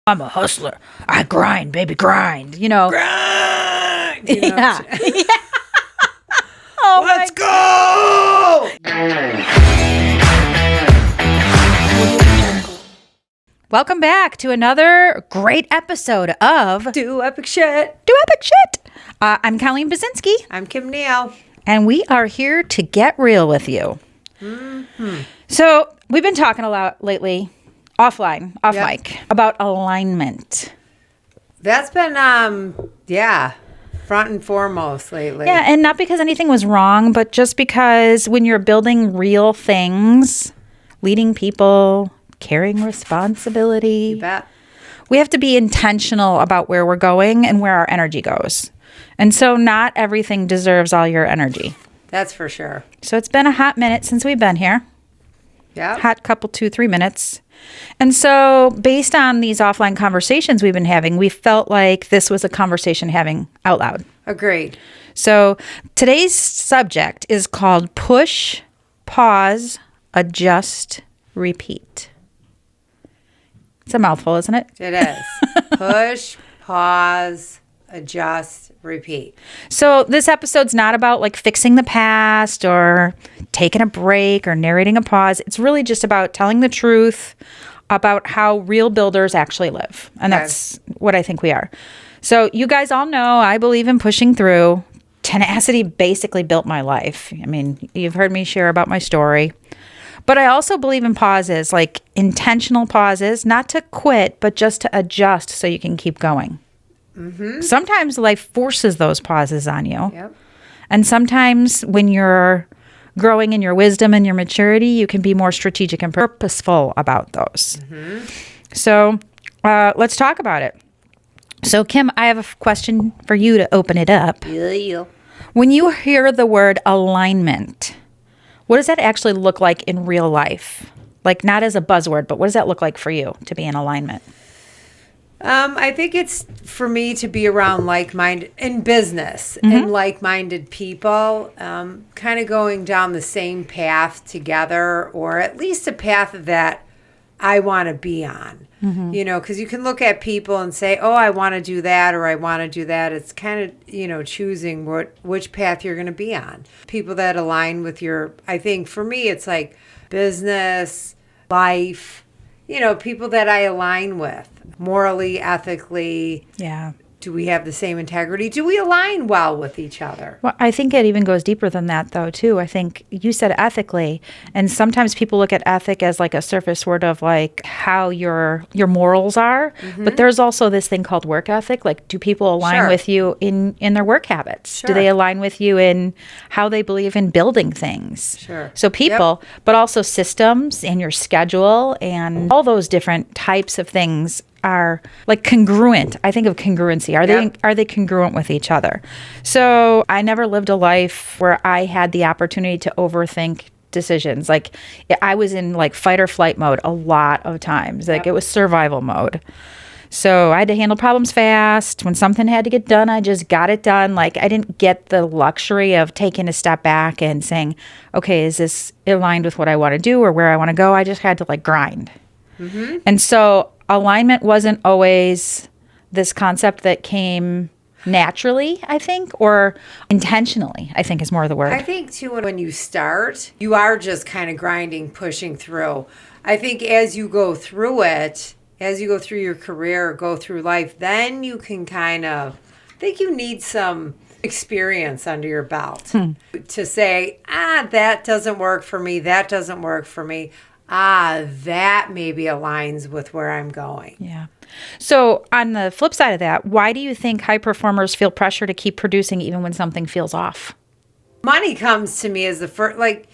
I'm a hustler. I grind, baby, grind. Grind! Yeah. Oh, Let's go! Welcome back to another great episode of Do epic shit. Do Epic Shit. I'm Colleen Basinski, I'm Kim Neal. and we are here to get real with you. Mm-hmm. So we've been talking a lot lately, off mic, about alignment. That's been, front and foremost lately. Yeah, and not because anything was wrong, but just because when you're building real things, leading people, carrying responsibility, You bet. we have to be intentional about where we're going and where our energy goes. And so not everything deserves all your energy. That's for sure. So it's been a hot minute since we've been here. Yeah. Hot couple, 2-3 minutes. And so based on these offline conversations we've been having, we felt like this was a conversation having out loud. Agreed. So today's subject is called push, pause, adjust, repeat. It's a mouthful, isn't it? It is. Push, pause, adjust, repeat. So this episode's not about like fixing the past or taking a break or narrating a pause. It's really just about telling the truth about how real builders actually live. And Okay. that's what I think we are. So you guys all know I believe in pushing through. Tenacity basically built my life. I mean, you've heard me share about my story. But I also believe in pauses, like intentional pauses, not to quit, but just to adjust so you can keep going. Mm-hmm. Sometimes life forces those pauses on you. Yep. And sometimes when you're growing in your wisdom and your maturity, you can be more strategic and purposeful about those. Mm-hmm. So let's talk about it. So, Kim, I have a question for you to open it up. Yeah. When you hear the word alignment, what does that actually look like in real life? Like not as a buzzword, but what does that look like for you to be in alignment? I think it's for me to be around like-minded in business and like-minded people, kind of going down the same path together, or at least a path that I want to be on. Because you can look at people and say, oh, I want to do that, or I want to do that. It's kind of, choosing which path you're going to be on. People that align with I think for me, it's like business, life, people that I align with morally, ethically. Yeah. Do we have the same integrity? Do we align well with each other? Well, I think it even goes deeper than that, though, too. I think you said ethically, and sometimes people look at ethic as like a surface word of like how your morals are. But there's also this thing called work ethic. Like, do people align Sure. with you in their work habits? Sure. Do they align with you in how they believe in building things? Sure. So people, but also systems and your schedule and all those different types of things are like congruent. I think of congruency. Are they congruent with each other? So I never lived a life where I had the opportunity to overthink decisions. Like I was in like fight or flight mode a lot of times. Like it was survival mode. So I had to handle problems fast. When something had to get done, I just got it done. Like I didn't get the luxury of taking a step back and saying, okay, is this aligned with what I want to do or where I want to go? I just had to like grind. And so alignment wasn't always this concept that came naturally, I think, or intentionally, I think is more the word. I think, too, when you start, you are just kind of grinding, pushing through. I think as you go through it, as you go through your career, go through life, then you can I think you need some experience under your belt to say, that doesn't work for me, that doesn't work for me. That maybe aligns with where I'm going. Yeah. So on the flip side of that, why do you think high performers feel pressure to keep producing even when something feels off? Money comes to me as the first, like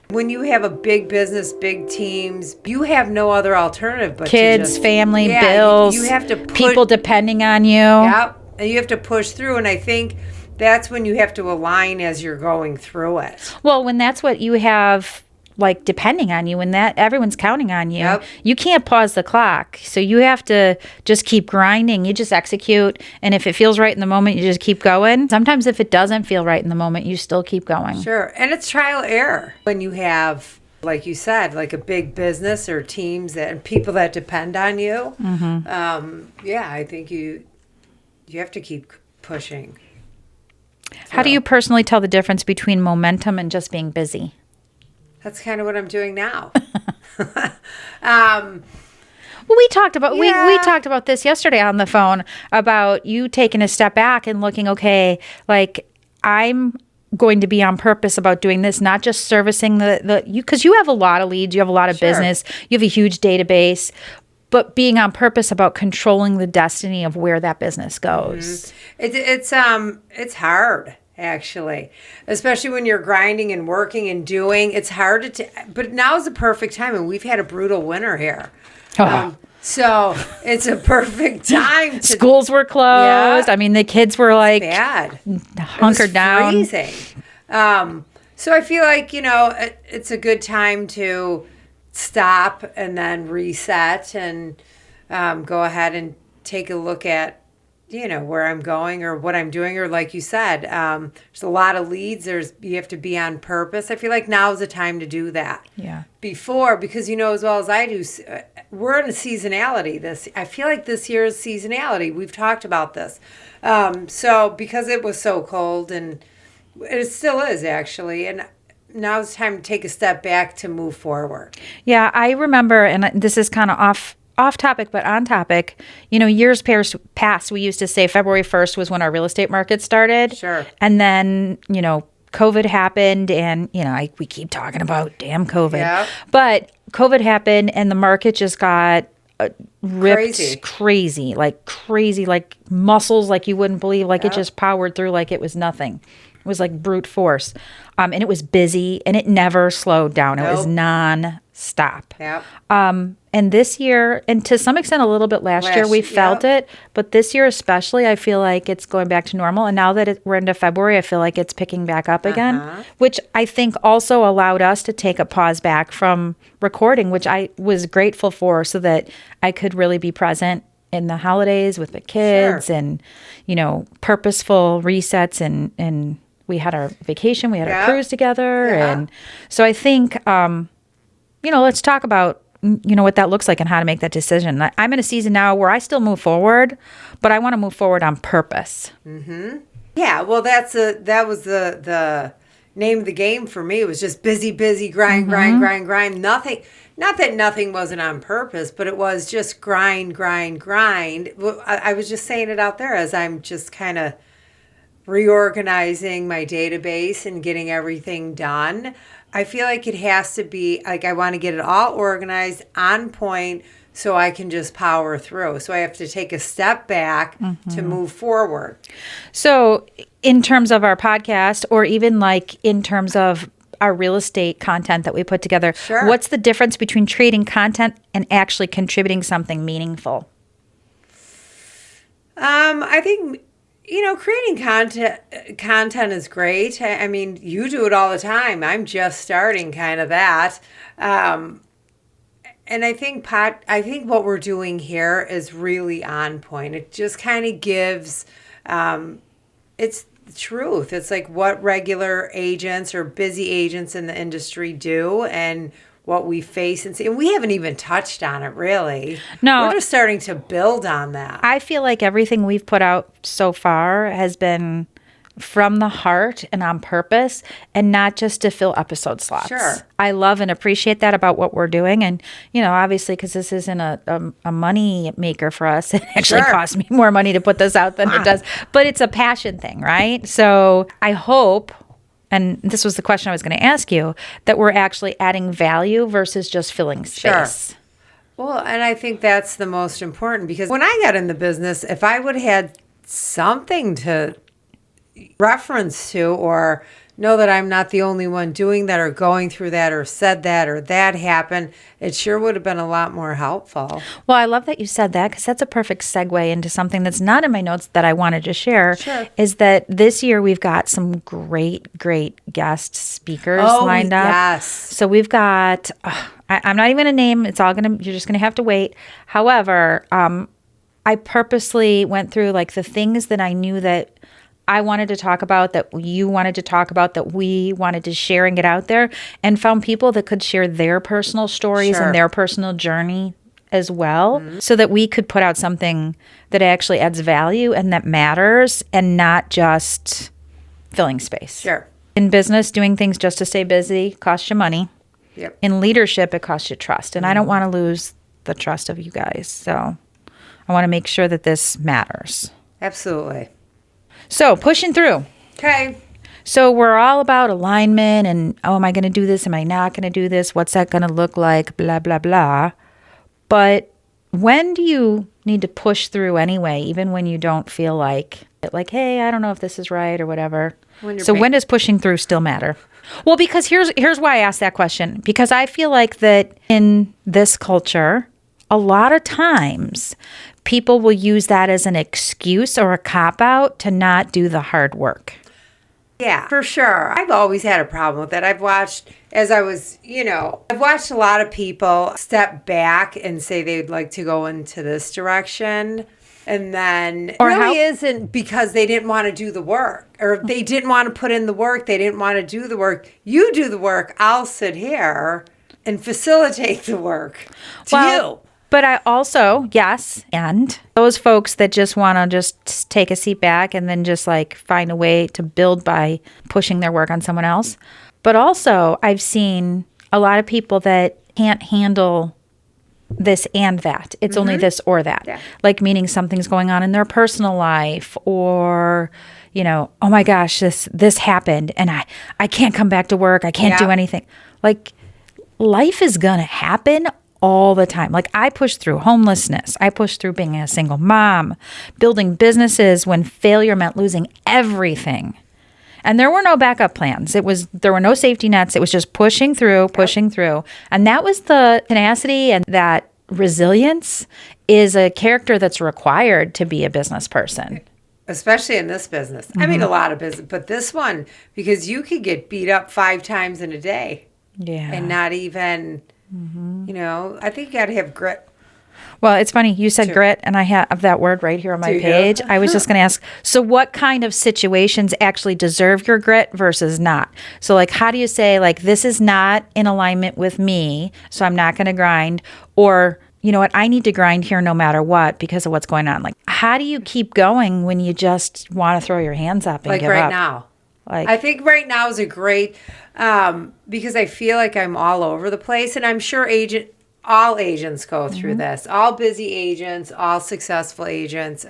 when you have a big business, big teams, you have no other alternative but Kids, to family, bills, you have to people depending on you. Yep. And you have to push through. And I think that's when you have to align as you're going through it. Well, when that's what you have like depending on you, when that everyone's counting on you, you can't pause the clock. So you have to just keep grinding. You just execute. And if it feels right in the moment, you just keep going. Sometimes if it doesn't feel right in the moment, you still keep going. Sure. And it's trial error when you have Like you said, like a big business or teams and people that depend on you. I think you have to keep pushing. How do you personally tell the difference between momentum and just being busy? That's kind of what I'm doing now. Well, we talked about this yesterday on the phone about you taking a step back and looking, okay, like I'm going to be on purpose about doing this, not just servicing because you have a lot of leads, you have a lot of business, you have a huge database, but being on purpose about controlling the destiny of where that business goes. It's hard. Actually, especially when you're grinding and working and doing, it's hard but now is the perfect time, and we've had a brutal winter here. So it's a perfect time. Schools were closed. Yeah. I mean, the kids were like bad, hunkered down. Freezing. So I feel like, it's a good time to stop and then reset and go ahead and take a look at, where I'm going or what I'm doing, or like you said, there's a lot of leads. You have to be on purpose. I feel like now is the time to do that. Yeah. Before, because as well as I do, we're in a seasonality. I feel like this year is seasonality. We've talked about this. So because it was so cold, and it still is actually, and now it's time to take a step back to move forward. Yeah, I remember, and this is kind of off topic, but on topic, years past, we used to say February 1st was when our real estate market started. Sure. And then, COVID happened, and, we keep talking about damn COVID. Yeah. But COVID happened, and the market just got ripped crazy, like muscles, like you wouldn't believe, like it just powered through like it was nothing. It was like brute force. And it was busy, and it never slowed down. It was non-stop. Yep. And this year, and to some extent a little bit last year, we felt it. But this year especially, I feel like it's going back to normal. And now that we're into February, I feel like it's picking back up again, which I think also allowed us to take a pause back from recording, which I was grateful for, so that I could really be present in the holidays with the kids and, purposeful resets. And we had our vacation, we had our cruise together. And so I think, let's talk about what that looks like and how to make that decision. I'm in a season now where I still move forward, but I want to move forward on purpose. Mm-hmm. Yeah, well, that was the name of the game for me. It was just busy, grind. Nothing, not that nothing wasn't on purpose, but it was just grind. Well, I was just saying it out there as I'm just kind of reorganizing my database and getting everything done. I feel like it has to be, like, I want to get it all organized, on point, so I can just power through. So I have to take a step back to move forward. So in terms of our podcast, or even like in terms of our real estate content that we put together, what's the difference between creating content and actually contributing something meaningful? I think, creating content is great. I mean, you do it all the time. I'm just starting kind of that. And I think what we're doing here is really on point. It just kind of gives, it's the truth. It's like what regular agents or busy agents in the industry do, and what we face and see. And we haven't even touched on it, really. No. We're just starting to build on that. I feel like everything we've put out so far has been from the heart and on purpose, and not just to fill episode slots. Sure. I love and appreciate that about what we're doing. And, obviously, because this isn't a money maker for us, it actually costs me more money to put this out than it does. But it's a passion thing, right? So I hope, and this was the question I was going to ask you, that we're actually adding value versus just filling space. Sure. Well, and I think that's the most important, because when I got in the business, if I would have had something to reference to, or know that I'm not the only one doing that or going through that or said that or that happened, it sure would have been a lot more helpful. Well, I love that you said that, because that's a perfect segue into something that's not in my notes that I wanted to share. Sure. Is that this year we've got some great guest speakers lined up. Yes. So we've got, I'm not even going to name, you're just going to have to wait. However, I purposely went through like the things that I knew that I wanted to talk about, that you wanted to talk about, that we wanted to share and get out there, and found people that could share their personal stories Sure. and their personal journey as well, so that we could put out something that actually adds value and that matters and not just filling space. Sure. In business, doing things just to stay busy costs you money. Yep. In leadership, it costs you trust. And I don't want to lose the trust of you guys. So I want to make sure that this matters. Absolutely. So pushing through. Okay. So we're all about alignment and, oh, am I going to do this? Am I not going to do this? What's that going to look like? Blah, blah, blah. But when do you need to push through anyway, even when you don't feel like, hey, I don't know if this is right or whatever? So when does pushing through still matter? Well, because here's why I asked that question. Because I feel like that in this culture, a lot of times people will use that as an excuse or a cop-out to not do the hard work. Yeah, for sure. I've always had a problem with that. I've watched, as I was, I've watched a lot of people step back and say they'd like to go into this direction. And then Or it really how- isn't because they didn't want to do the work, or they didn't want to put in the work. They didn't want to do the work. You do the work. I'll sit here and facilitate the work to you. But I also, yes, and those folks that just want to just take a seat back and then just like find a way to build by pushing their work on someone else. But also, I've seen a lot of people that can't handle this and that. It's only this or that. Yeah. Like meaning something's going on in their personal life, or, oh my gosh, this happened and I can't come back to work. I can't do anything. Like life is going to happen all the time. Like I pushed through homelessness. I pushed through being a single mom, building businesses when failure meant losing everything. And there were no backup plans. There were no safety nets. It was just pushing through. And that was the tenacity, and that resilience is a character that's required to be a business person. Especially in this business. I mean, a lot of business, but this one, because you could get beat up 5 times in a day. Yeah. And not even, I think you got to have grit. Well, it's funny. You said grit, and I have that word right here on my page. I was just going to ask, so what kind of situations actually deserve your grit versus not? So, like, how do you say, like, this is not in alignment with me, so I'm not going to grind? Or, you know what, I need to grind here no matter what because of what's going on. Like, how do you keep going when you just want to throw your hands up and Like give right up? now. Like, I think right now is a great, because I feel like I'm all over the place, and I'm sure all agents go through this. All busy agents, all successful agents.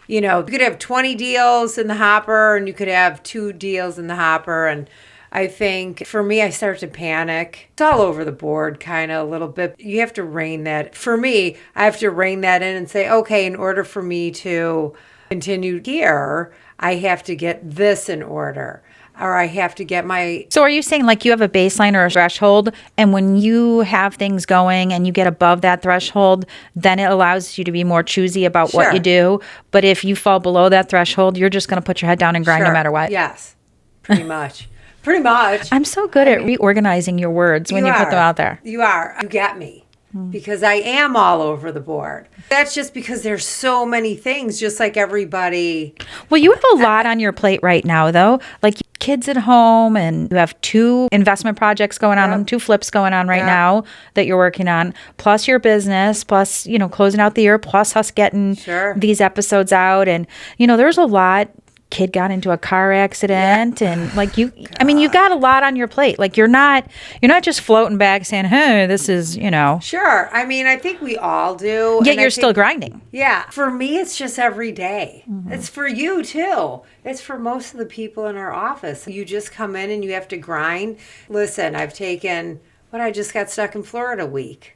You could have 20 deals in the hopper, and you could have 2 deals in the hopper. And I think for me, I start to panic. It's all over the board, kind of a little bit. You have to rein that. For me, I have to rein that in and say, okay, in order for me to continue here, I have to get this in order. Or I have to get my... So are you saying like you have a baseline or a threshold, and when you have things going and you get above that threshold, then it allows you to be more choosy about what you do? But if you fall below that threshold, you're just going to put your head down and grind no matter what? Yes, pretty much. Pretty much. I'm so good at reorganizing your words when you put them out there. You are. You get me. Because I am all over the board. That's just because there's so many things, just like everybody. Well, you have a lot on your plate right now, though. Like kids at home, and you have 2 investment projects going on, and 2 flips going on right now that you're working on, plus your business, plus, closing out the year, plus us getting these episodes out. And, there's a lot. Kid got into a car accident, and like you've got a lot on your plate. Like you're not just floating back saying, hey, this is, Sure. I mean, I think we all do. Yet you're still grinding. Yeah. For me, it's just every day. It's for you too. It's for most of the people in our office. You just come in and you have to grind. Listen, I just got stuck in Florida a week.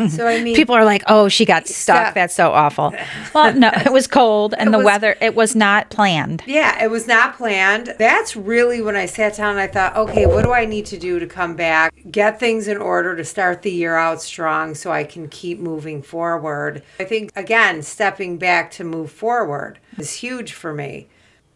So I mean, people are like, "Oh, she got stuck. That's so awful." Well, no, it was cold, and the weather. It was not planned. Yeah, it was not planned. That's really when I sat down and I thought, okay, what do I need to do to come back, get things in order to start the year out strong, so I can keep moving forward. I think again, stepping back to move forward is huge for me.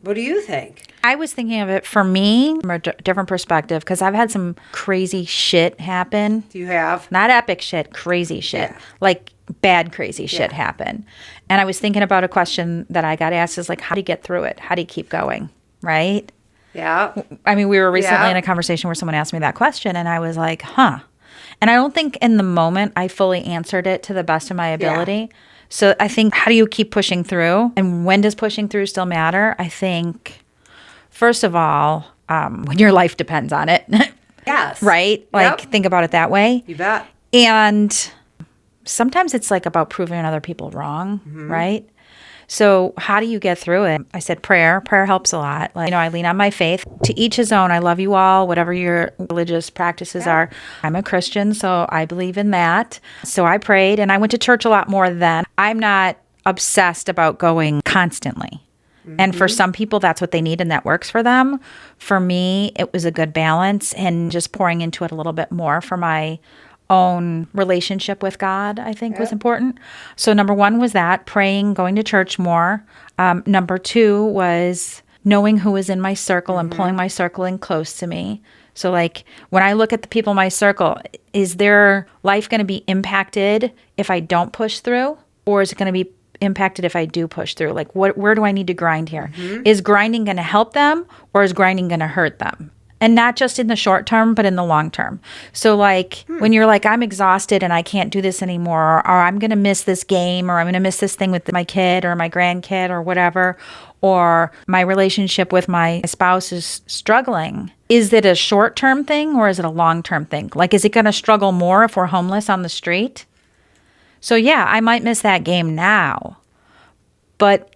What do you think? I was thinking of it for me from a different perspective, because I've had some crazy shit happen. Do you have? Not epic shit, crazy shit. Yeah. Like bad, crazy shit happen. And I was thinking about a question that I got asked is like, how do you get through it? How do you keep going? Right? Yeah. I mean, we were recently in a conversation where someone asked me that question and I was like, huh. And I don't think in the moment I fully answered it to the best of my ability. So I think, how do you keep pushing through? And when does pushing through still matter? I think, first of all, when your life depends on it. Yes. Right? Like, think about it that way. You bet. And sometimes it's like about proving other people wrong, right? So how do you get through it? I said prayer. Prayer helps a lot. Like, I lean on my faith. To each his own. I love you all, whatever your religious practices are. I'm a Christian, so I believe in that. So I prayed, and I went to church a lot more then. I'm not obsessed about going constantly. And for some people, that's what they need, and that works for them. For me, it was a good balance, and just pouring into it a little bit more for my own relationship with God, I think was important. So number one was that, praying, going to church more. Number two was knowing who was in my circle and pulling my circle in close to me. So like when I look at the people in my circle, is their life going to be impacted if I don't push through? Or is it going to be impacted if I do push through? Like where do I need to grind here? Is grinding going to help them, or is grinding going to hurt them? And not just in the short term, but in the long term. So like when you're like, I'm exhausted and I can't do this anymore, or I'm going to miss this game, or I'm going to miss this thing with my kid or my grandkid or whatever, or my relationship with my spouse is struggling. Is it a short-term thing, or is it a long-term thing? Like, is it going to struggle more if we're homeless on the street? So yeah, I might miss that game now, but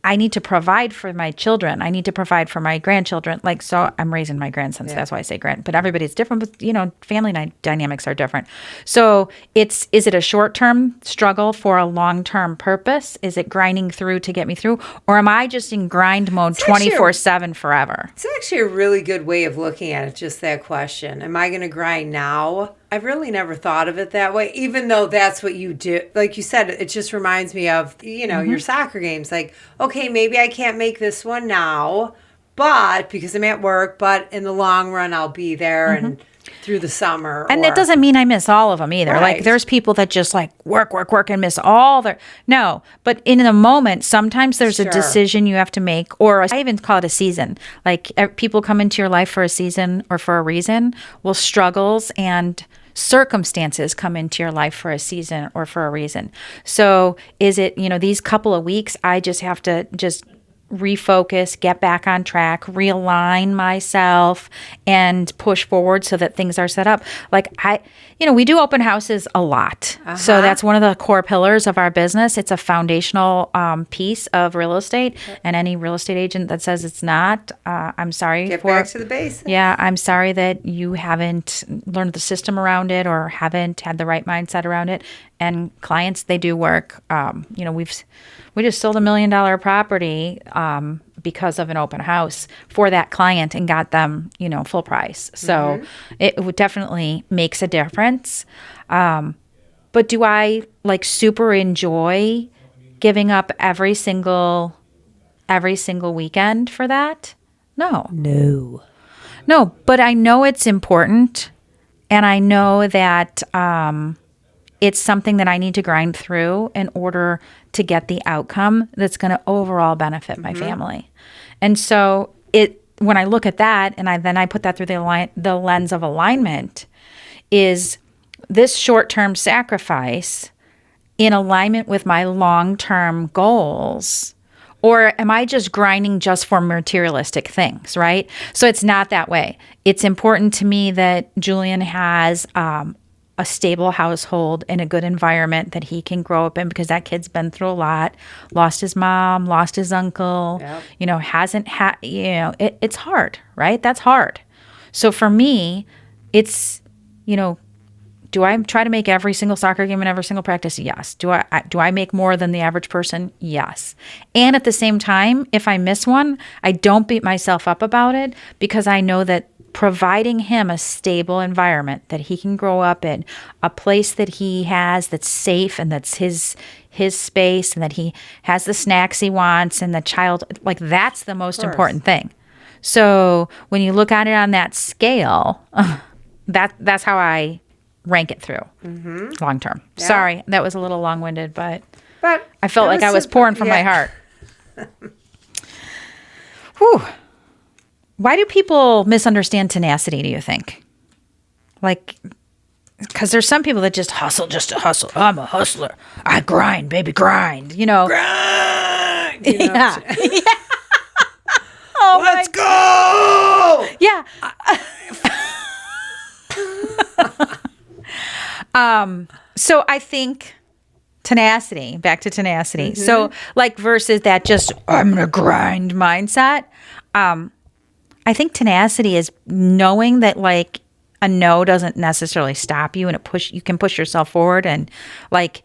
I need to provide for my children. I need to provide for my grandchildren. Like, so I'm raising my grandsons. That's why I say grand, but everybody's different, but family dynamics are different. So is it a short-term struggle for a long-term purpose? Is it grinding through to get me through? Or am I just in grind mode 24/7 forever? It's actually a really good way of looking at it, just that question. Am I going to grind now? I've really never thought of it that way, even though that's what you do. Like you said, it just reminds me of, your soccer games. Like, okay, maybe I can't make this one now, but because I'm at work, but in the long run, I'll be there and through the summer. And that doesn't mean I miss all of them either. Right. Like there's people that just like work and miss all their, no, but in the moment, sometimes there's a decision you have to make, or I even call it a season. Like people come into your life for a season or for a reason. Well, struggles and circumstances come into your life for a season or for a reason. So is it, these couple of weeks, I just have to just refocus, get back on track, realign myself, and push forward so that things are set up. Like we do open houses a lot. So that's one of the core pillars of our business. It's a foundational piece of real estate. And any real estate agent that says it's not, I'm sorry. Get back to the basics. Yeah, I'm sorry that you haven't learned the system around it or haven't had the right mindset around it. And clients, they do work. We just sold $1 million property because of an open house for that client and got them, full price. So it definitely makes a difference. But do I super enjoy giving up every single weekend for that? No, but I know it's important, and I know that it's something that I need to grind through in order to get the outcome that's going to overall benefit my family. And so when I look at that and I put that through the lens of alignment, is this short-term sacrifice in alignment with my long-term goals? Or am I just grinding just for materialistic things, right? So it's not that way. It's important to me that Julian has a stable household in a good environment that he can grow up in, because that kid's been through a lot, lost his mom, lost his uncle, hasn't had, it's hard, right? That's hard. So for me, it's, do I try to make every single soccer game and every single practice? Yes. Do I make more than the average person? Yes. And at the same time, if I miss one, I don't beat myself up about it, because I know that providing him a stable environment that he can grow up in, a place that he has that's safe and that's his space, and that he has the snacks he wants, and the child, that's the most important thing. So when you look at it on that scale, that's how I rank it through long term. Yeah. Sorry, that was a little long-winded, but But I felt like I was pouring from my heart. Whew. Why do people misunderstand tenacity, do you think? Like, because there's some people that just hustle just to hustle. I'm a hustler. I grind, baby, grind. Grind. Yeah. Oh, let's go. Yeah. So I think tenacity, back to tenacity. So like versus that just I'm gonna grind mindset. I think tenacity is knowing that like a no doesn't necessarily stop you, and you can push yourself forward. And like,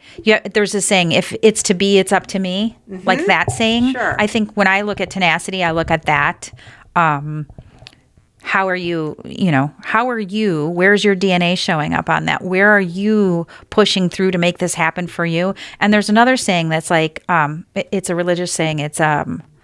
there's this saying, if it's to be, it's up to me. Like that saying. Sure. I think when I look at tenacity, I look at that. How are you, where's your DNA showing up on that? Where are you pushing through to make this happen for you? And there's another saying that's like, it's a religious saying. It's,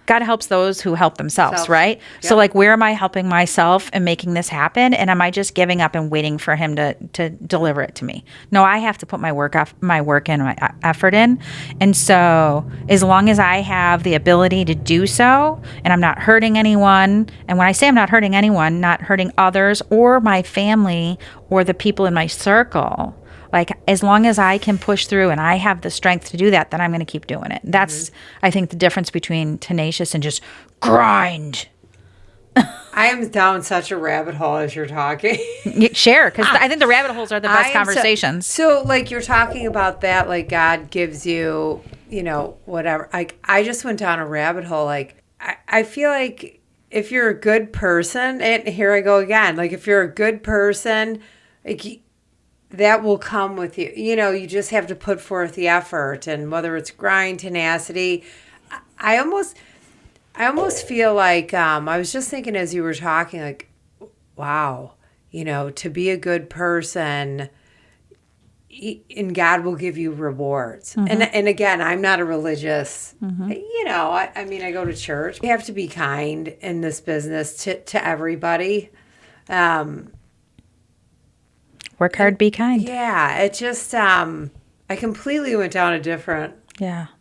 God helps those who help themselves, right? Yep. So like, where am I helping myself and making this happen? And am I just giving up and waiting for him to deliver it to me? No, I have to put my work in, my effort in. And so as long as I have the ability to do so, and I'm not hurting anyone, and when I say I'm not hurting anyone, not hurting others or my family or the people in my circle, like, as long as I can push through and I have the strength to do that, then I'm going to keep doing it. That's, I think, the difference between tenacious and just grind. I am down such a rabbit hole as you're talking. Share, because I think the rabbit holes are the best conversations. So, like, you're talking about that, like, God gives you, whatever. Like, I just went down a rabbit hole. Like, I feel like if you're a good person, and here I go again, like, if you're a good person, like, that will come with you. You just have to put forth the effort, and whether it's grind, tenacity. I almost feel like I was just thinking as you were talking, like, wow, to be a good person, and God will give you rewards. And again, I'm not a religious, I mean, I go to church. You have to be kind in this business to everybody. Work hard, be kind. Yeah, it just, I completely went down a different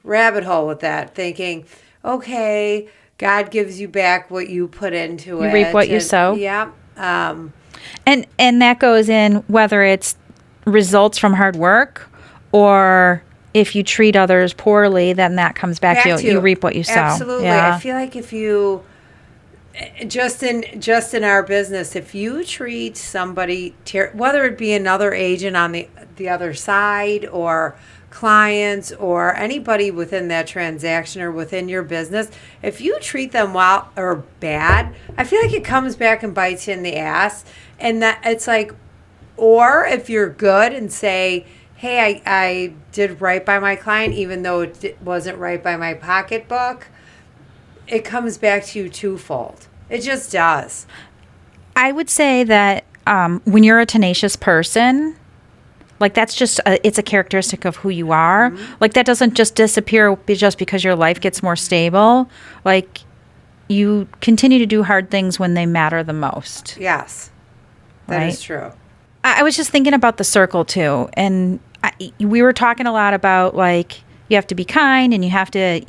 rabbit hole with that, thinking, okay, God gives you back what you put into it. You reap what you sow. Yeah. And that goes in whether it's results from hard work or if you treat others poorly, then that comes back to you. You reap what you sow. Absolutely. Yeah. I feel like if you... Just in our business, if you treat somebody, whether it be another agent on the other side or clients or anybody within that transaction or within your business, if you treat them well or bad, I feel like it comes back and bites you in the ass. And that it's like, or if you're good and say, hey, I did right by my client, even though it wasn't right by my pocketbook, it comes back to you twofold. It just does. I would say that when you're a tenacious person, like that's just it's a characteristic of who you are. Like that doesn't just disappear just because your life gets more stable. Like you continue to do hard things when they matter the most. Yes, that is true. I was just thinking about the circle too, and we were talking a lot about like you have to be kind and you have to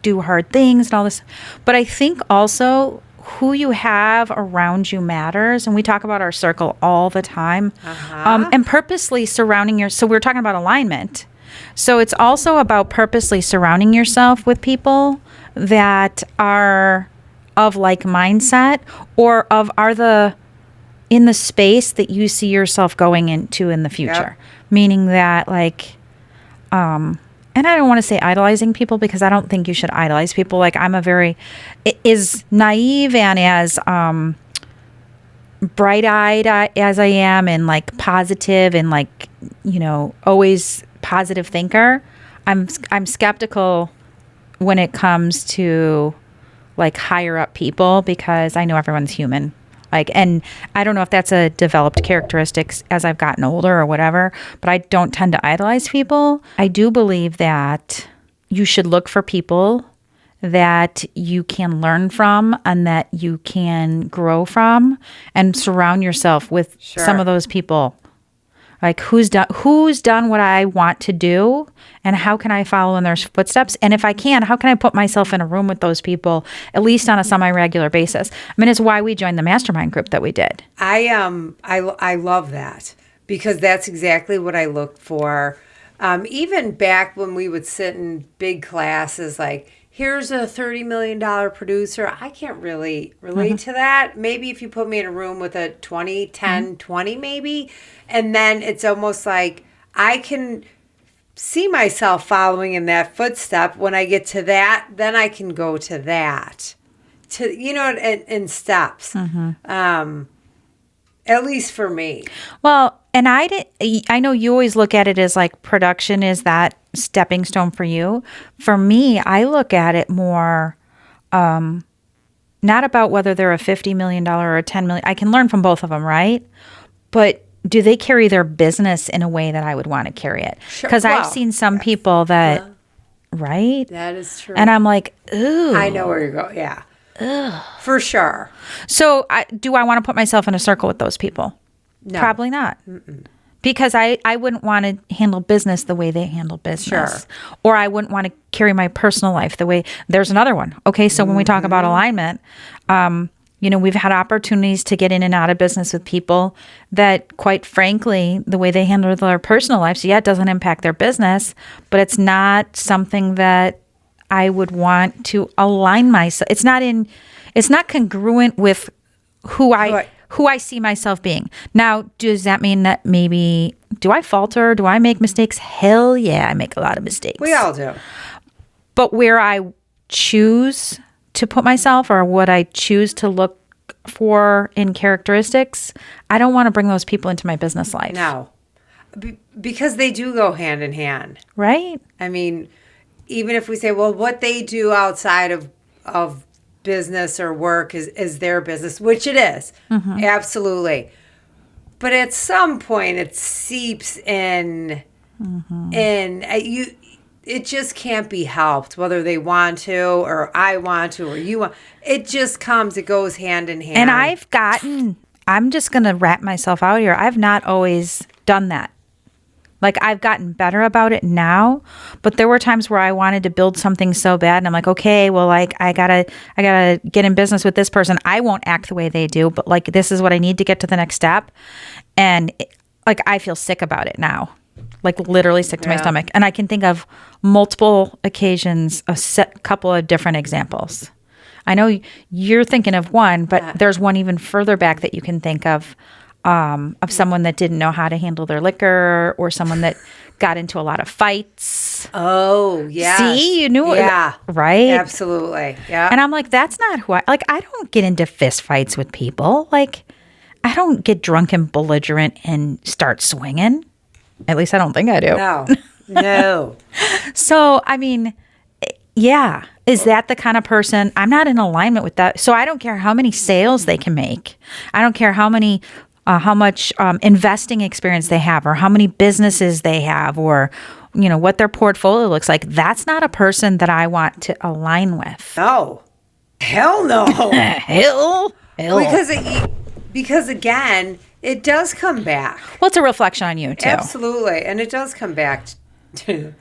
do hard things and all this, but I think also who you have around you matters. And we talk about our circle all the time. And purposely surrounding so we're talking about alignment. So it's also about purposely surrounding yourself with people that are of like mindset or are in the space that you see yourself going into in the future. Meaning that like, and I don't want to say idolizing people because I don't think you should idolize people. Like I'm as naive and as bright-eyed as I am and like positive and like, always positive thinker. I'm skeptical when it comes to like higher up people because I know everyone's human. Like, and I don't know if that's a developed characteristic as I've gotten older or whatever, but I don't tend to idolize people. I do believe that you should look for people that you can learn from and that you can grow from and surround yourself with some of those people. Like who's done what I want to do, and how can I follow in their footsteps? And if I can, how can I put myself in a room with those people at least on a semi-regular basis? I mean, it's why we joined the mastermind group that we did. I love that, because that's exactly what I look for. Even back when we would sit in big classes, like, here's a $30 million producer. I can't really relate to that. Maybe if you put me in a room with a 20, 10, 20 maybe. And then it's almost like I can see myself following in that footstep. When I get to that, then I can go to that. In steps. At least for me. Well, and I know you always look at it as like production is that stepping stone for you. For me, I look at it more not about whether they're a $50 million or a $10 million. I can learn from both of them, right? But do they carry their business in a way that I would want to carry it? Because I've seen some people that, right? That is true. And I'm like, ooh. I know where you're going. Yeah. Ugh. For sure. So do I want to put myself in a circle with those people? No. Probably not. Because I wouldn't want to handle business the way they handle business. Sure. Or I wouldn't want to carry my personal life the way. There's another one. Okay, so when we talk about alignment, we've had opportunities to get in and out of business with people that, quite frankly, the way they handle their personal lives, it doesn't impact their business, but it's not something that I would want to align myself. It's not congruent with who I see myself being. Now, does that mean that maybe, do I falter? Do I make mistakes? Hell yeah, I make a lot of mistakes. We all do. But where I choose to put myself, or what I choose to look for in characteristics, I don't want to bring those people into my business life. No. Because they do go hand in hand. Right? I mean, even if we say, well, what they do outside of business or work is their business, which it is. Absolutely. But at some point it seeps in, it just can't be helped, whether they want to or I want to or you want. It just comes, it goes hand in hand. And I'm just going to wrap myself out here. I've not always done that. Like, I've gotten better about it now, but there were times where I wanted to build something so bad, and I'm like, okay, well, like, I gotta get in business with this person. I won't act the way they do, but like, this is what I need to get to the next step. And like, I feel sick about it now, like literally sick to my stomach. And I can think of multiple occasions, couple of different examples. I know you're thinking of one, but there's one even further back that you can think of someone that didn't know how to handle their liquor, or someone that got into a lot of fights. Oh, yeah. See, you knew it. Yeah. Right? Absolutely. Yeah. And I'm like, that's not who I don't get into fist fights with people. Like, I don't get drunk and belligerent and start swinging. At least I don't think I do. No. So, I mean, yeah. Is that the kind of person? I'm not in alignment with that. So I don't care how many sales they can make. I don't care how much investing experience they have, or how many businesses they have, or what their portfolio looks like. That's not a person that I want to align with. No. Hell no. Hell. Because again, it does come back. Well, it's a reflection on you too. Absolutely. And it does come back to you.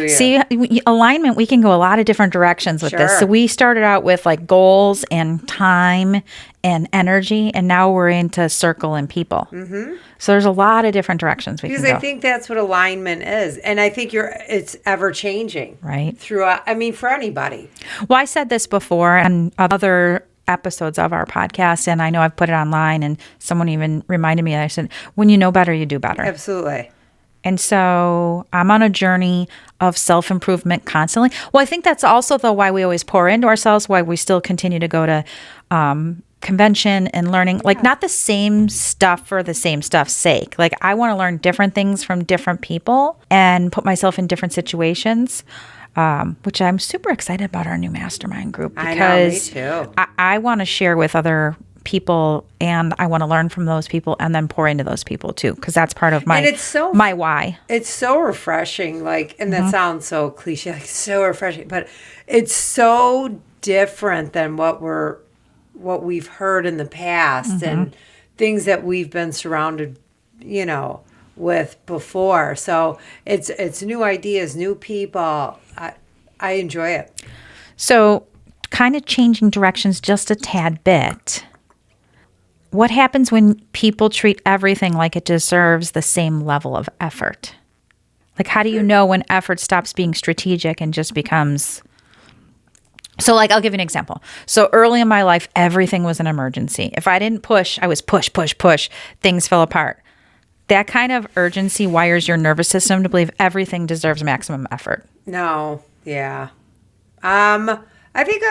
See, alignment, we can go a lot of different directions with this. So we started out with like goals and time and energy, and now we're into circle and people. So there's a lot of different directions we can go. Because I think that's what alignment is. And I think it's ever changing. Right. Throughout, I mean, for anybody. Well, I said this before on other episodes of our podcast, and I know I've put it online, and someone even reminded me, I said, when you know better, you do better. Absolutely. And so I'm on a journey of self-improvement constantly. Well, I think that's also why we always pour into ourselves, why we still continue to go to convention and learning, like not the same stuff for the same stuff's sake. Like, I want to learn different things from different people and put myself in different situations, which I'm super excited about our new mastermind group, because I know, me too. I want to share with other people, and I want to learn from those people and then pour into those people too, because that's part of my why. It's so refreshing, like, and that sounds so cliche, like so refreshing, but it's so different than what we've heard in the past and things that we've been surrounded, with before. So it's new ideas, new people. I enjoy it. So kind of changing directions just a tad bit. What happens when people treat everything like it deserves the same level of effort? Like, how do you know when effort stops being strategic and just becomes... So, like, I'll give you an example. So early in my life, everything was an emergency. If I didn't push, I was push. Things fell apart. That kind of urgency wires your nervous system to believe everything deserves maximum effort. No. Yeah. I think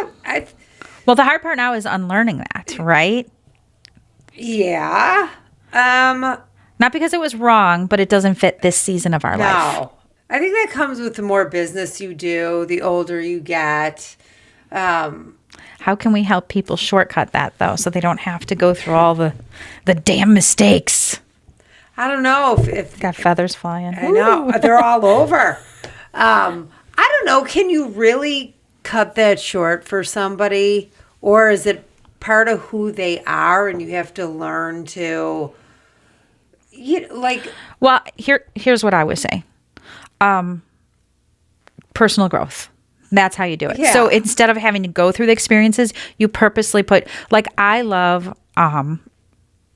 Well, the hard part now is unlearning that, right? yeah. Not because it was wrong, but it doesn't fit this season of our life. No. I think that comes with the more business you do, the older you get. How can we help people shortcut that, though, so they don't have to go through all the damn mistakes? I don't know if Got feathers flying. I know. They're all over. I don't know. Can you really cut that short for somebody? Or is it part of who they are and you have to learn to, Well, here's what I would say. Personal growth. That's how you do it. Yeah. So instead of having to go through the experiences, you purposely put, like, I love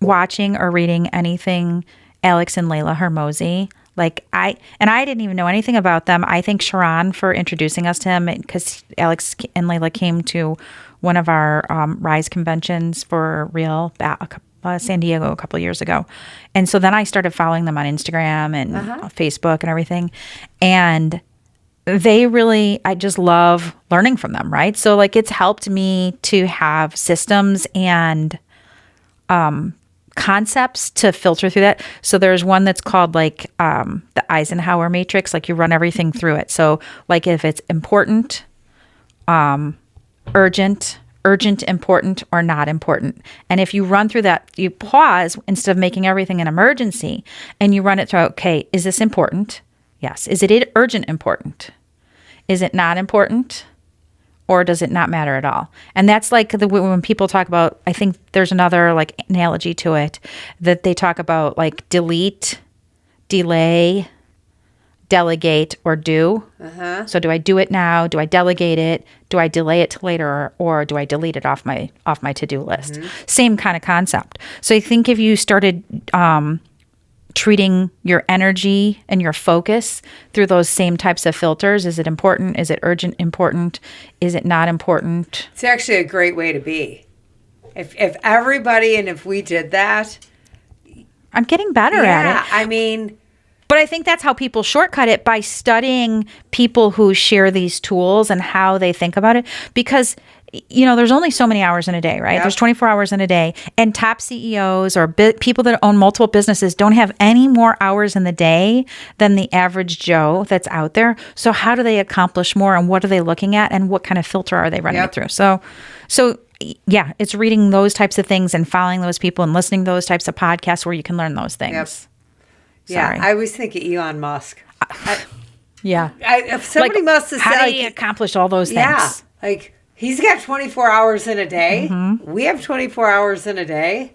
watching or reading anything Alex and Layla Hermosi. Like, I didn't even know anything about them. I thank Sharon for introducing us to him, because Alex and Layla came to one of our Rise conventions for real San Diego a couple of years ago. And so then I started following them on Instagram and Facebook and everything. And they really, I just love learning from them, right? So, like, it's helped me to have systems and concepts to filter through that. So there's one that's called, like, the Eisenhower matrix. Like, you run everything through it. So, like, if it's important, urgent, important, or not important. And if you run through that, you pause instead of making everything an emergency, and you run it through, okay, is this important? Yes. Is it urgent important? Is it not important? Or does it not matter at all? And that's like when people talk about, I think there's another, like, analogy to it, that they talk about, like, delete, delay, delegate, or do. So do I do it now? Do I delegate it? Do I delay it till later? Or do I delete it off my to-do list? Same kind of concept. So I think if you started treating your energy and your focus through those same types of filters. Is it important? Is it urgent important? Is it not important? it's actually a great way to be. If everybody, and if we did that. I'm getting better at it. I mean. But I think that's how people shortcut it, by studying people who share these tools and how they think about it. Because, there's only so many hours in a day, right? Yep. There's 24 hours in a day. And top CEOs or people that own multiple businesses don't have any more hours in the day than the average Joe that's out there. So how do they accomplish more, and what are they looking at, and what kind of filter are they running it through? So yeah, it's reading those types of things and following those people and listening to those types of podcasts where you can learn those things. Yep. Sorry. Yeah, I always think of Elon Musk. Yeah. If somebody must have said, how do you accomplish all those things? Yeah, like, he's got 24 hours in a day. We have 24 hours in a day.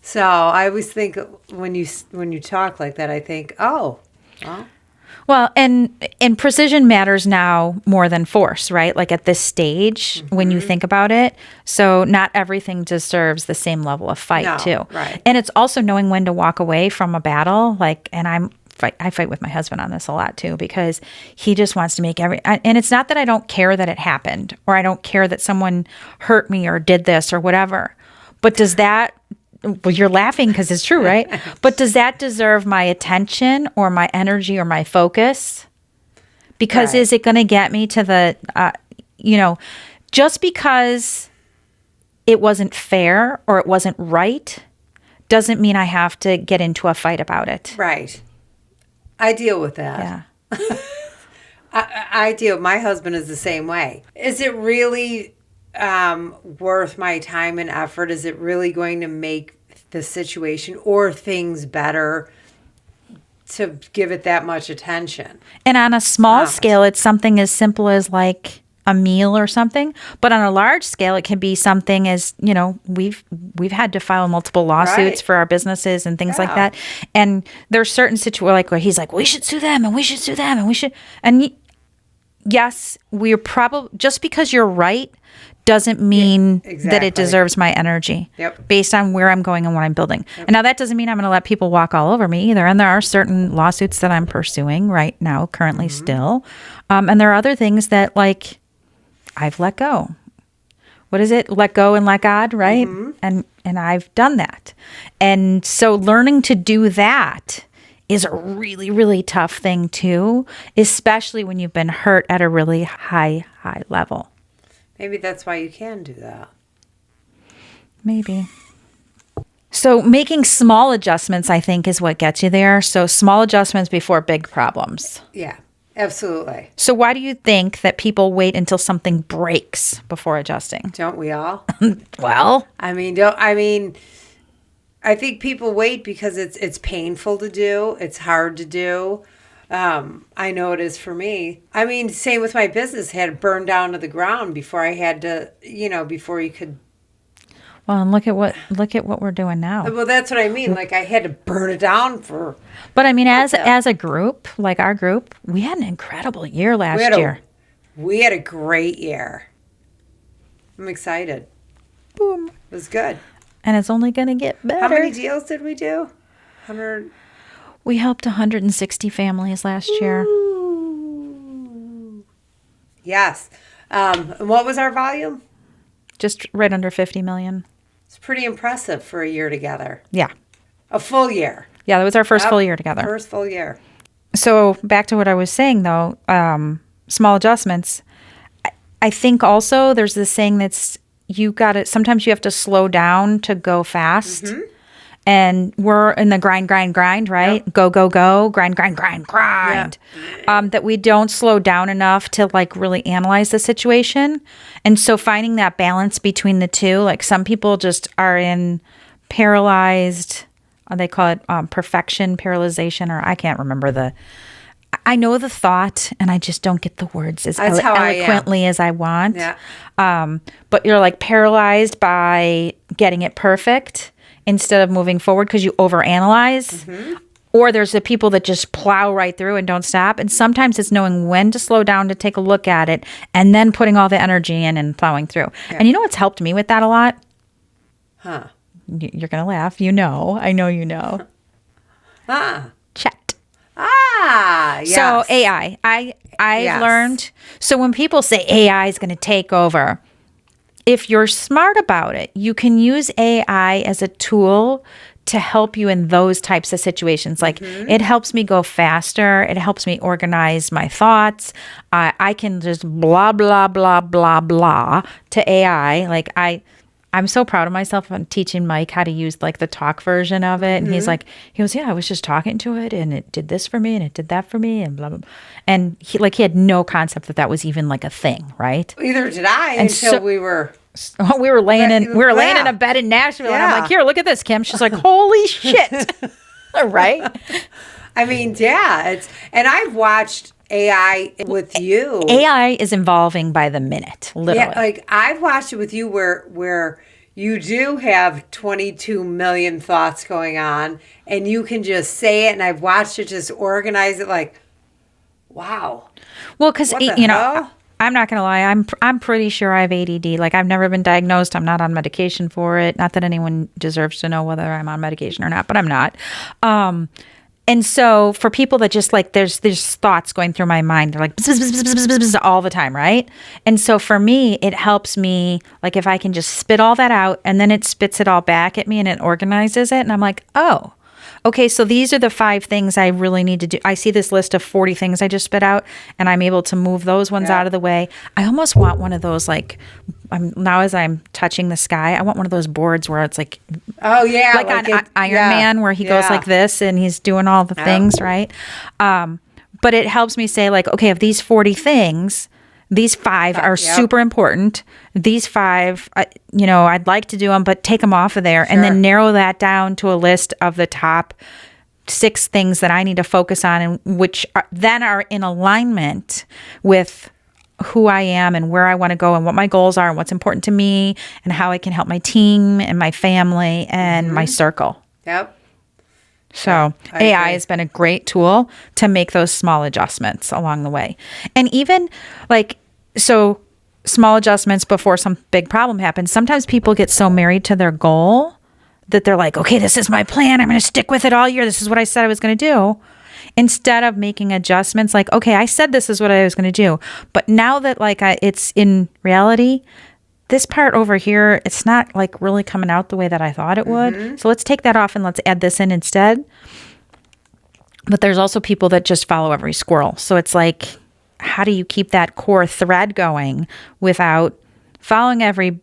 So I always think when you talk like that, I think, oh, well, and precision matters now more than force, right? Like, at this stage, when you think about it. So not everything deserves the same level of fight, too. Right. And it's also knowing when to walk away from a battle. Like, and I fight with my husband on this a lot, too, because he just wants to make and it's not that I don't care that it happened, or I don't care that someone hurt me or did this or whatever. But does that... Well, you're laughing because it's true, right? But does that deserve my attention or my energy or my focus? Because is it going to get me to the, just because it wasn't fair or it wasn't right doesn't mean I have to get into a fight about it. Right. I deal with that. Yeah. I deal. My husband is the same way. Is it really worth my time and effort? Is it really going to make the situation or things better to give it that much attention? And on a small scale, it's something as simple as, like, a meal or something. But on a large scale, it can be something as, we've had to file multiple lawsuits for our businesses and things like that. And there's certain situations where he's like, we should sue them and we should sue them and we should. And yes, we're probably, just because you're right doesn't mean that it deserves my energy based on where I'm going and what I'm building. And now that doesn't mean I'm going to let people walk all over me either. And there are certain lawsuits that I'm pursuing right now, currently still. And there are other things that I've let go. What is it? Let go and let God, right? And I've done that. And so learning to do that is a really, really tough thing too, especially when you've been hurt at a really high level. Maybe that's why you can do that. Maybe. So making small adjustments, I think, is what gets you there. So small adjustments before big problems. Yeah, absolutely. So why do you think that people wait until something breaks before adjusting? Don't we all? Well, I think people wait because it's painful to do. It's hard to do. I know it is for me. Same with my business. Had it burned down to the ground before I had to, before you could. Well, and look at what we're doing now. Well, that's what I mean. I had to burn it down for. But as a group, like our group, we had an incredible year last year. We had a great year. I'm excited. Boom. It was good. And it's only going to get better. How many deals did we do? 100. We helped 160 families last year. Ooh. Yes. And what was our volume? Just right under 50 million. It's pretty impressive for a year together. Yeah. A full year. Yeah, that was our first full year together. First full year. So back to what I was saying, though, small adjustments. I think also there's this saying that's sometimes you have to slow down to go fast. Mm-hmm. And we're in the grind, right? Yep. Go, grind. Yeah. That we don't slow down enough to really analyze the situation. And so finding that balance between the two, some people just are in paralyzed, they call it perfection, paralyzation, or I can't remember I know the thought and I just don't get the words as eloquently as I want. Yeah. But you're paralyzed by getting it perfect instead of moving forward because you overanalyze. Mm-hmm. Or there's the people that just plow right through and don't stop. And sometimes it's knowing when to slow down to take a look at it and then putting all the energy in and plowing through. Yeah. And you know what's helped me with that a lot? Huh. You're going to laugh. I know you know. Chat. Yes. So AI. I've learned. So when people say AI is going to take over, if you're smart about it, you can use AI as a tool to help you in those types of situations. It helps me go faster. It helps me organize my thoughts. I can just blah, blah, blah, blah, blah to AI. I'm so proud of myself on teaching Mike how to use the talk version of it. And he goes, yeah, I was just talking to it and it did this for me and it did that for me and blah, blah, blah. And he had no concept that was even a thing, right? Either did I until we were laying in a bed in Nashville. And I'm like, here, look at this, Kim. She's like, holy shit. Right? And I've watched AI with you. AI is evolving by the minute, literally. Yeah, I've watched it with you where you do have 22 million thoughts going on and you can just say it, and I've watched it just organize it wow. Well, because I'm not going to lie, I'm pretty sure I have ADD. I've never been diagnosed. I'm not on medication for it. Not that anyone deserves to know whether I'm on medication or not, but I'm not. And so for people that just there's thoughts going through my mind, they're bzz, bzz, bzz, bzz, bzz, bzz, all the time, right? And so for me, it helps me, if I can just spit all that out and then it spits it all back at me and it organizes it. And I'm like, oh, okay, so these are the 5 things I really need to do. I see this list of 40 things I just spit out and I'm able to move those ones out of the way. I almost want one of those, now as I'm touching the sky, I want one of those boards where it's oh yeah, on Iron Man where he goes like this and he's doing all the things, right? But it helps me say okay, of these 40 things, these 5 are super important. These 5, I'd like to do them, but take them off of there and then narrow that down to a list of the top 6 things that I need to focus on and which then are in alignment with who I am and where I want to go and what my goals are and what's important to me and how I can help my team and my family and my circle. Yep. So I AI agree. has been a great tool to make those small adjustments along the way. And even so small adjustments before some big problem happens. Sometimes people get so married to their goal that they're like, okay, this is my plan. I'm going to stick with it all year. This is what I said I was going to do. Instead of making adjustments like, okay, I said this is what I was going to do. But now that it's in reality, this part over here, it's not like really coming out the way that I thought it would. So let's take that off and let's add this in instead. But there's also people that just follow every squirrel. So it's like, how do you keep that core thread going without following every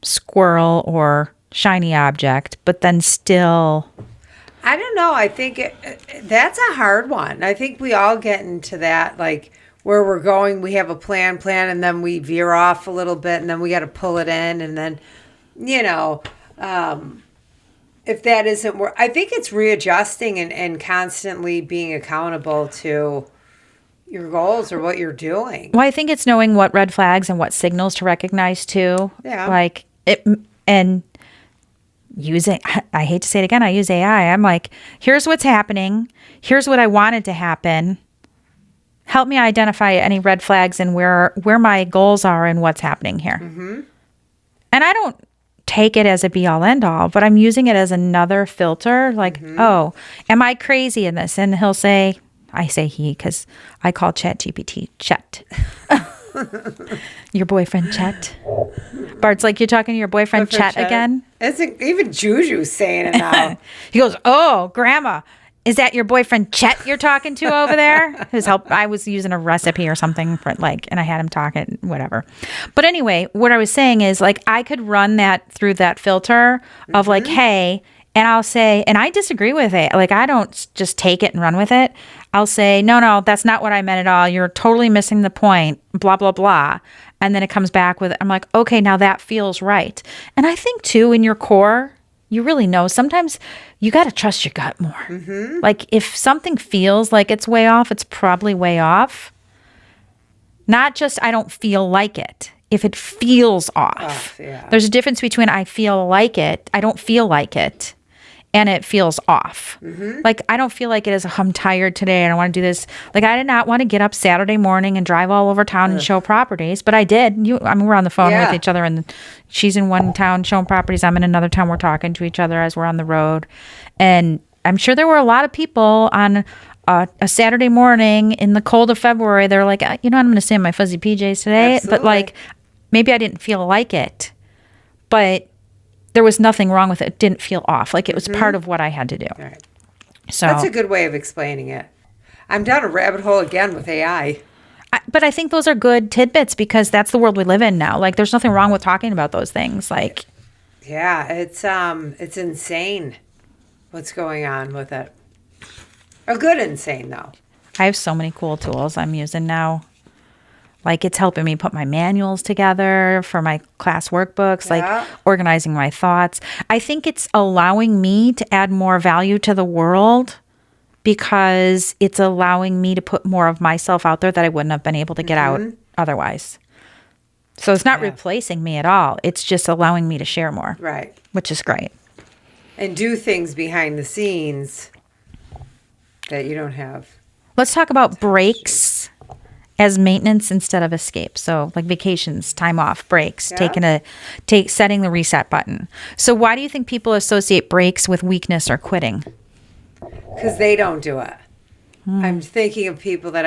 squirrel or shiny object, but then still... I don't know. I think that's a hard one. I think we all get into that, like where we're going, we have a plan, and then we veer off a little bit, and then we got to pull it in. And then, if that isn't where, I think it's readjusting and constantly being accountable to your goals or what you're doing. Well, I think it's knowing what red flags and what signals to recognize too. Yeah. Like it, and using, I hate to say it again, I use AI. I'm like, here's what's happening. Here's what I wanted to happen. Help me identify any red flags and where my goals are and what's happening here. Mm-hmm. And I don't take it as a be all end all, but I'm using it as another filter. Like, oh, am I crazy in this? And he'll say, I say he, because I call ChatGPT Chet. Your boyfriend Chet. Bart's like, you're talking to your boyfriend Chet again? Isn't even Juju's saying it now. He goes, oh, Grandma, is that your boyfriend Chet you're talking to over there? His help. I was using a recipe or something for and I had him talking, whatever. But anyway, what I was saying is I could run that through that filter of hey, and I'll say, and I disagree with it. I don't just take it and run with it. I'll say, no, that's not what I meant at all. You're totally missing the point, blah, blah, blah. And then it comes back with, I'm like, okay, now that feels right. And I think too, in your core, you really know, sometimes you got to trust your gut more. Mm-hmm. If something feels like it's way off, it's probably way off. Not just, I don't feel like it. If it feels off. Yeah. There's a difference between I feel like it, I don't feel like it, and it feels off. Mm-hmm. I don't feel like it is, I'm tired today and I want to do this. I did not want to get up Saturday morning and drive all over town and show properties, but I did. We're on the phone with each other, and she's in one town showing properties. I'm in another town. We're talking to each other as we're on the road. And I'm sure there were a lot of people on a Saturday morning in the cold of February. They're like, I'm going to stay in my fuzzy PJs today. Absolutely. But maybe I didn't feel like it, but there was nothing wrong with it. It didn't feel off. It was part of what I had to do. Right. So that's a good way of explaining it. I'm down a rabbit hole again with AI. But I think those are good tidbits because that's the world we live in now. There's nothing wrong with talking about those things. Yeah, it's insane what's going on with it. A good insane though. I have so many cool tools I'm using now. It's helping me put my manuals together for my class workbooks, organizing my thoughts. I think it's allowing me to add more value to the world because it's allowing me to put more of myself out there that I wouldn't have been able to get out otherwise. So it's not replacing me at all. It's just allowing me to share more. Right. Which is great. And do things behind the scenes that you don't have. Let's talk about breaks as maintenance instead of escape. So vacations, time off, breaks, setting the reset button. So why do you think people associate breaks with weakness or quitting? Because they don't do it. I'm thinking of people that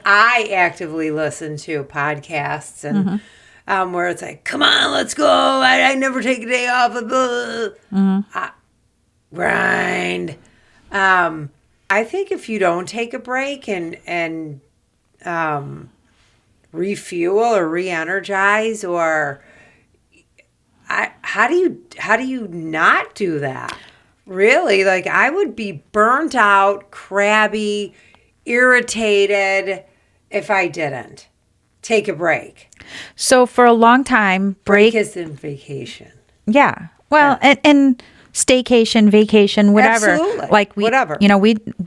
I actively listen to podcasts and where it's come on, let's go. I never take a day off. Grind. I think if you don't take a break and refuel or re-energize, or how do you not do that? Really, I would be burnt out, crabby, irritated if I didn't take a break. So for a long time, break isn't vacation. Yeah. Well, and staycation, vacation, whatever. Absolutely. Whatever.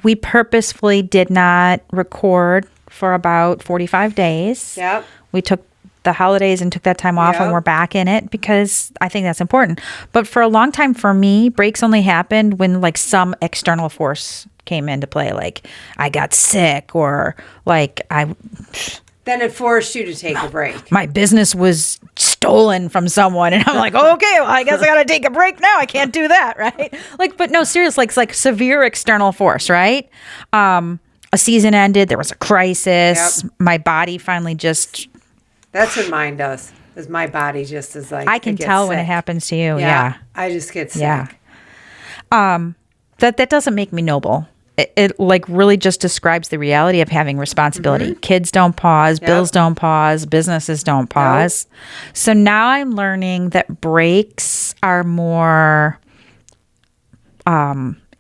We purposefully did not record for about 45 days. Yep. we took the holidays and took that time off, and we're back in it because I think that's important. But for a long time for me, breaks only happened when like some external force came into play. Like I got sick, or like then it forced you to take a break. My business was stolen from someone, and I'm like, okay, well, I guess I got to take a break now. I can't do that, right? Like, but no, seriously, it's like severe external force, right? A season ended. There was a crisis. Yep. My body finally just. That's what mine does. Is my body just is like. I can tell when it happens to you. Yeah. I just get sick. Yeah. That doesn't make me noble. It like really just describes the reality of having responsibility. Kids don't pause, bills don't pause, businesses don't pause. Nope. So now I'm learning that breaks are more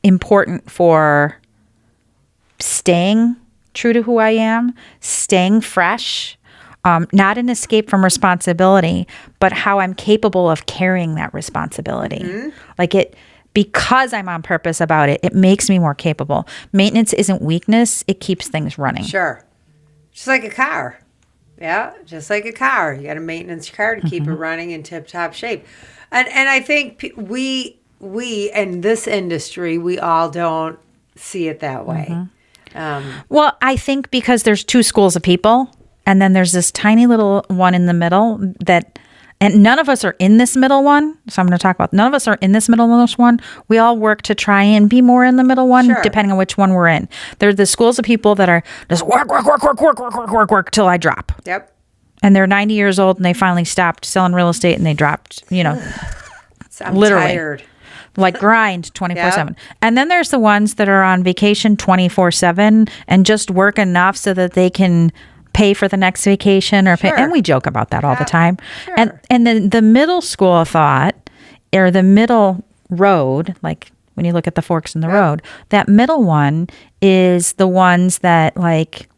important for staying true to who I am, staying fresh, not an escape from responsibility, but how I'm capable of carrying that responsibility. Like because I'm on purpose about it, it makes me more capable. Maintenance isn't weakness. It keeps things running. Sure. Just like a car. Yeah, just like a car. You got to maintenance your car to keep it running in tip-top shape. And I think we in this industry, we all don't see it that way. Well, I think because there's two schools of people, and then there's this tiny little one in the middle that... And none of us are in this middle one. So I'm going to talk about none of us are in this middle one. We all work to try and be more in the middle one, depending on which one we're in. There's the schools of people that are just work till I drop. Yep. And they're 90 years old and they finally stopped selling real estate and they dropped, I'm literally. Tired. Like grind 24/7. And then there's the ones that are on vacation 24/7 and just work enough so that they can pay for the next vacation or pay. And we joke about that all the time. And then the middle school of thought, or the middle road, like when you look at the forks in the road, that middle one is the ones that like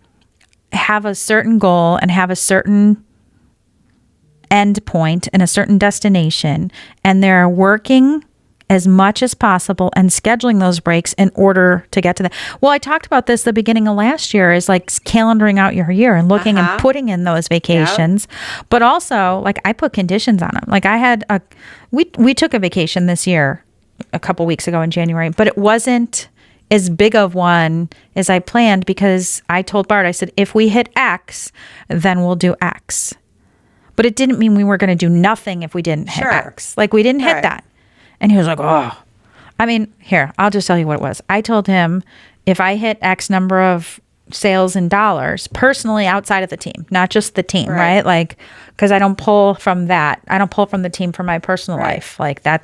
have a certain goal and have a certain end point and a certain destination, and they're working as much as possible and scheduling those breaks in order to get to that. Well, I talked about this the beginning of last year, is like calendaring out your year and looking and putting in those vacations. But also, like, I put conditions on them. Like I had we took a vacation this year a couple weeks ago in January, but it wasn't as big of one as I planned because I told Bart, I said, if we hit X, then we'll do X. But it didn't mean we were going to do nothing if we didn't hit X. Like we didn't hit that. And he was like, oh, I mean, here, I'll just tell you what it was. I told him if I hit X number of sales in dollars, personally outside of the team, not just the team, right? Like, because I don't pull from that. I don't pull from the team for my personal life. Like that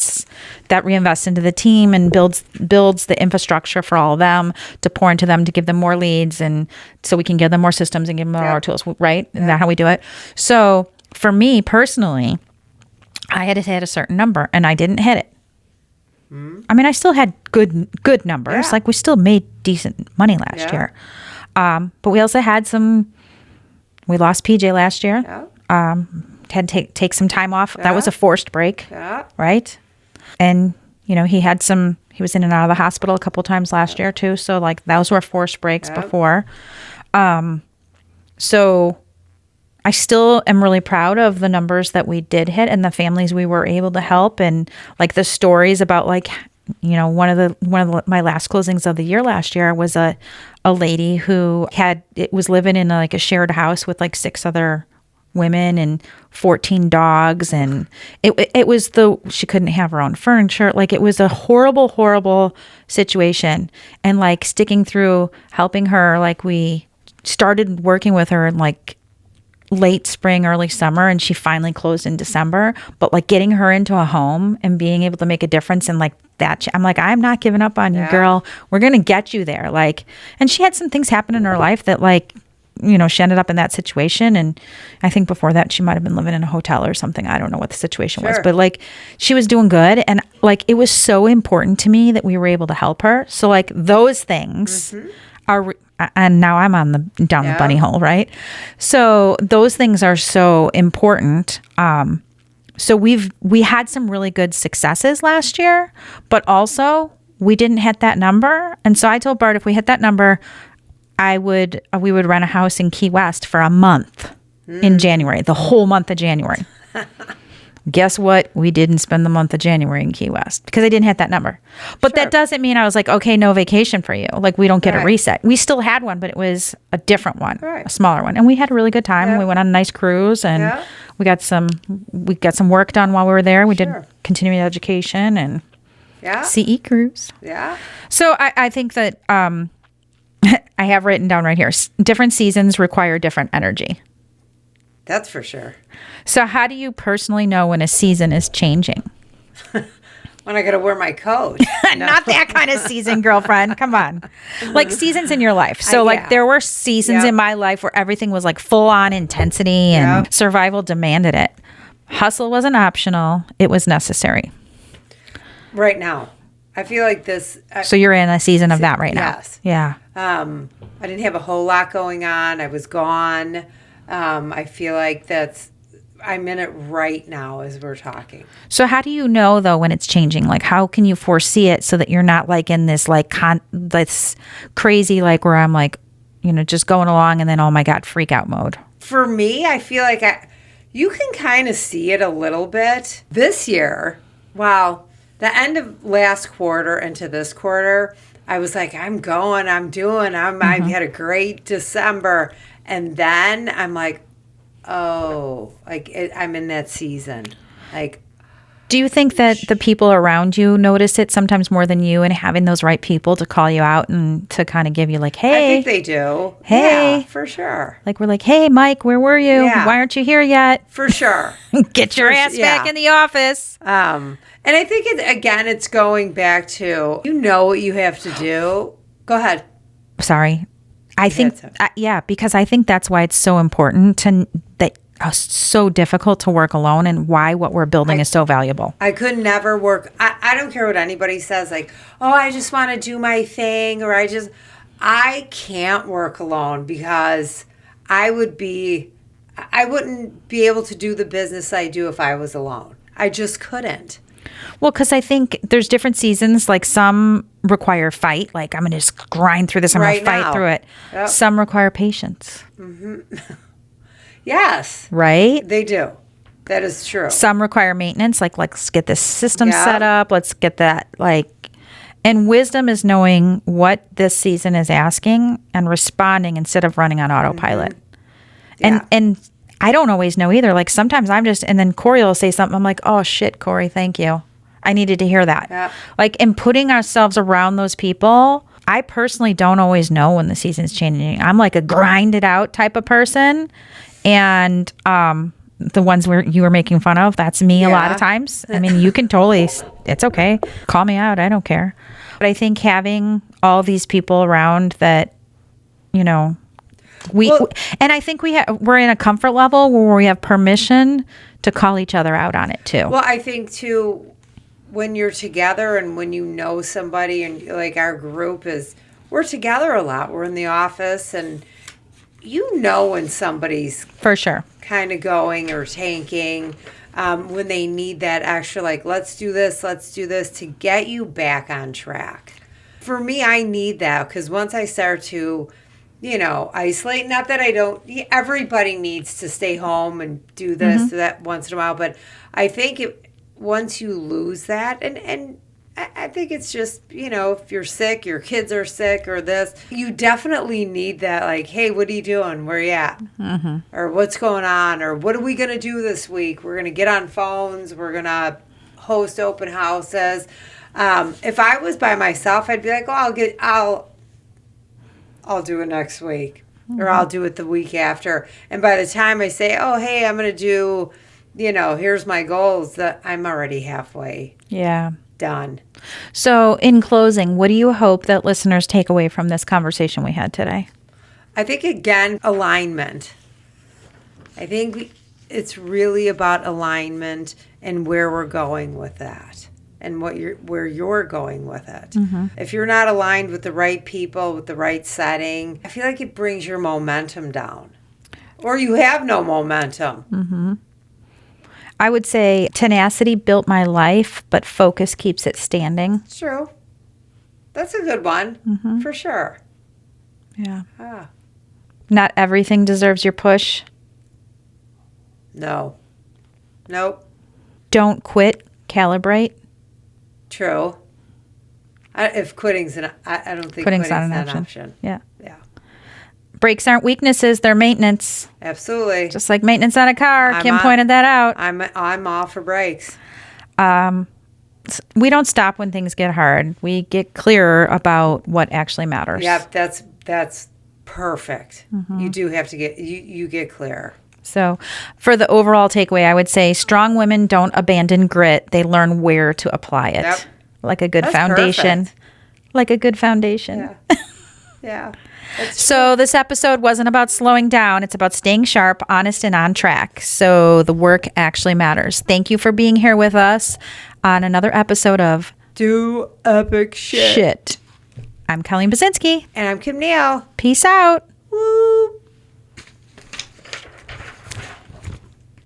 reinvests into the team and builds the infrastructure for all of them to pour into them, to give them more leads. And so we can give them more systems and give them more tools, right? Isn't that how we do it? So for me personally, I had to hit a certain number and I didn't hit it. I mean, I still had good numbers. Yeah. Like we still made decent money last year. But we also had we lost PJ last year. Yeah. Had to take some time off. Yeah. That was a forced break. Yeah. Right. And, he was in and out of the hospital a couple times last year too. So like those were forced breaks before. So I still am really proud of the numbers that we did hit and the families we were able to help, and like the stories about like, one of my last closings of the year last year was a lady who was living in a shared house with like 6 other women and 14 dogs, and it was she couldn't have her own furniture. Like it was a horrible situation, and like sticking through helping her, like we started working with her in like late spring, early summer, and she finally closed in December. But like getting her into a home and being able to make a difference in like that, I'm like, I'm not giving up on you, girl. We're gonna get you there. Like, and she had some things happen in her life that like, she ended up in that situation. And I think before that she might have been living in a hotel or something. I don't know what the situation was, but like she was doing good, and like it was so important to me that we were able to help her. So like those things are. And now I'm on down the bunny hole, right? So those things are so important. So we had some really good successes last year, but also we didn't hit that number. And so I told Bart, if we hit that number, we would rent a house in Key West for a month. in January, the whole month of January. Guess what? We didn't spend the month of January in Key West because I didn't hit that number. But that doesn't mean I was like, okay, no vacation for you. Like, we don't get a reset. We still had one, but it was a different one, a smaller one. And we had a really good time. We went on a nice cruise and we got some work done while we were there. We did continuing education and CE cruise. Yeah. So I think that I have written down right here, different seasons require different energy. That's for sure. So how do you personally know when a season is changing? When I got to wear my coat. Not that kind of season, girlfriend. Come on. Like seasons in your life. So like there were seasons in my life where everything was like full on intensity and survival demanded it. Hustle wasn't optional. It was necessary. Right now. I feel like this. So you're in a season of that right now. Yes. Yeah. I didn't have a whole lot going on. I was gone. I feel like I'm in it right now as we're talking. So how do you know though when it's changing? Like how can you foresee it so that you're not like in this like this crazy like where I'm like, just going along and then oh my God, freak out mode? For me, I feel like you can kind of see it a little bit this year. Wow, the end of last quarter into this quarter, I was like, I'm I've had a great December. And then I'm like, I'm in that season. Like, do you think that the people around you notice it sometimes more than you and having those right people to call you out and to kind of give you like, hey. I think they do. Hey. Yeah, for sure. Like, we're like, hey, Mike, where were you? Yeah. Why aren't you here yet? For sure. Get your ass back in the office. And I think, it's going back to, what you have to do. Go ahead. Sorry. I think, because I think that's why it's so important so difficult to work alone and why what we're building is so valuable. I could never work. I don't care what anybody says, like, oh, I just want to do my thing, or I can't work alone because I wouldn't be able to do the business I do if I was alone. I just couldn't. Well, because I think there's different seasons. Like some require fight. Like I'm going to just grind through this. I'm going to fight through it. Yep. Some require patience. Mm-hmm. Yes. Right? They do. That is true. Some require maintenance. Like let's get this system set up. Let's get that and wisdom is knowing what this season is asking and responding instead of running on autopilot. Mm-hmm. Yeah. And I don't always know either. Like sometimes and then Corey will say something. I'm like, oh shit, Corey, thank you. I needed to hear that. Yeah. Like in putting ourselves around those people, I personally don't always know when the season's changing. I'm like a grind it out type of person. And the ones where you were making fun of, that's me a lot of times. I mean, you can totally, it's okay. Call me out. I don't care. But I think having all these people around that, and I think we're in a comfort level where we have permission to call each other out on it too. Well, I think too, when you're together and when you know somebody, and like our group we're together a lot. We're in the office and when somebody's for sure kind of going or tanking, when they need that extra, like, let's do this to get you back on track. For me, I need that because once I start to isolate, not that I don't, everybody needs to stay home and do this that once in a while, but I think once you lose that, and I think it's just, if you're sick, your kids are sick or this, you definitely need that, like, hey, what are you doing? Where are you at? Mm-hmm. Or what's going on? Or what are we going to do this week? We're going to get on phones. We're going to host open houses. If I was by myself, I'd be like, oh, I'll do it next week. Mm-hmm. Or I'll do it the week after. And by the time I say, oh, hey, I'm going to do, here's my goals, that I'm already halfway. Yeah. Done. So in closing, what do you hope that listeners take away from this conversation we had today? I think, again, alignment. I think it's really about alignment and where we're going with that and where you're going with it. Mm-hmm. If you're not aligned with the right people, with the right setting, I feel like it brings your momentum down. Or you have no momentum. Mm-hmm. I would say tenacity built my life, but focus keeps it standing. True. That's a good one, for sure. Yeah. Not everything deserves your push. No. Nope. Don't quit, calibrate. True. If quitting's I don't think quitting's not an option. Yeah. Yeah. Breaks aren't weaknesses, they're maintenance. Absolutely. Just like maintenance on a car. Kim pointed that out. I'm all for breaks. We don't stop when things get hard. We get clearer about what actually matters. Yep, that's perfect. You do have to you get clearer. So for the overall takeaway, I would say strong women don't abandon grit. They learn where to apply it. Yep. Like a good foundation. Perfect. Like a good foundation. Yeah. Yeah. So this episode wasn't about slowing down. It's about staying sharp, honest, and on track. So the work actually matters. Thank you for being here with us on another episode of Do Epic Shit. I'm Colleen Basinski. And I'm Kim Neal. Peace out. Woo.